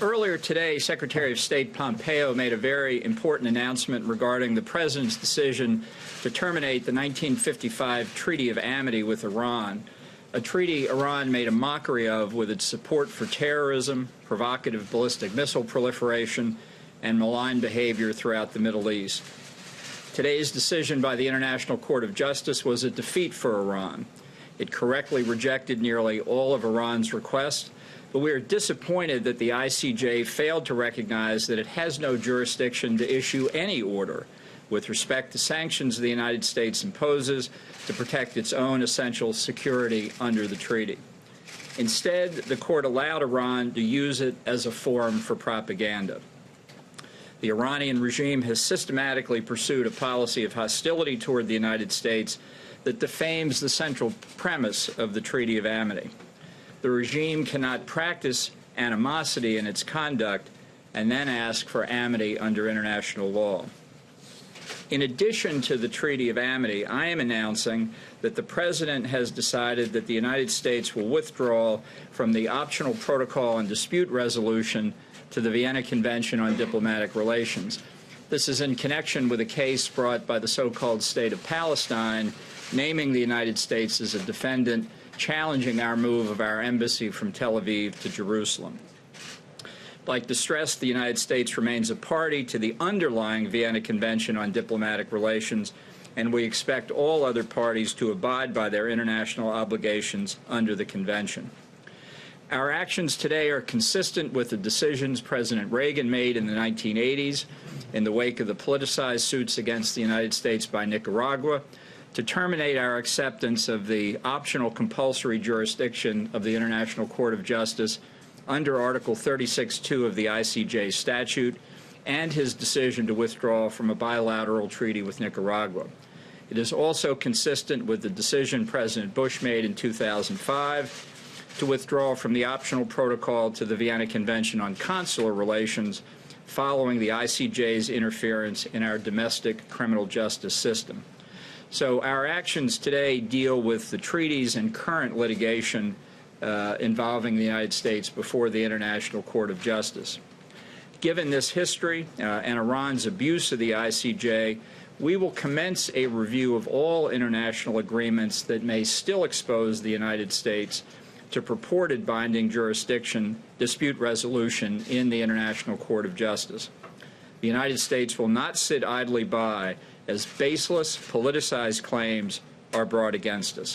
Earlier today, Secretary of State Pompeo made a very important announcement regarding the President's decision to terminate the 1955 Treaty of Amity with Iran, a treaty Iran made a mockery of with its support for terrorism, provocative ballistic missile proliferation, and malign behavior throughout the Middle East. Today's decision by the International Court of Justice was a defeat for Iran. It correctly rejected nearly all of Iran's requests, but we are disappointed that the ICJ failed to recognize that it has no jurisdiction to issue any order with respect to sanctions the United States imposes to protect its own essential security under the treaty. Instead, the court allowed Iran to use it as a forum for propaganda. The Iranian regime has systematically pursued a policy of hostility toward the United States that defames the central premise of the Treaty of Amity. The regime cannot practice animosity in its conduct and then ask for amity under international law. In addition to the Treaty of Amity, I am announcing that the President has decided that the United States will withdraw from the optional protocol on dispute resolution to the Vienna Convention on Diplomatic Relations. This is in connection with a case brought by the so-called State of Palestine, naming the United States as a defendant, challenging our move of our embassy from Tel Aviv to Jerusalem. I'd like to stress the United States remains a party to the underlying Vienna Convention on Diplomatic Relations, and we expect all other parties to abide by their international obligations under the Convention. Our actions today are consistent with the decisions President Reagan made in the 1980s in the wake of the politicized suits against the United States by Nicaragua to terminate our acceptance of the optional compulsory jurisdiction of the International Court of Justice under Article 36(2) of the ICJ statute and his decision to withdraw from a bilateral treaty with Nicaragua. It is also consistent with the decision President Bush made in 2005 to withdraw from the optional protocol to the Vienna Convention on Consular Relations following the ICJ's interference in our domestic criminal justice system. So our actions today deal with the treaties and current litigation involving the United States before the International Court of Justice. Given this history and Iran's abuse of the ICJ, we will commence a review of all international agreements that may still expose the United States to purported binding jurisdiction dispute resolution in the International Court of Justice. The United States will not sit idly by as baseless, politicized claims are brought against us.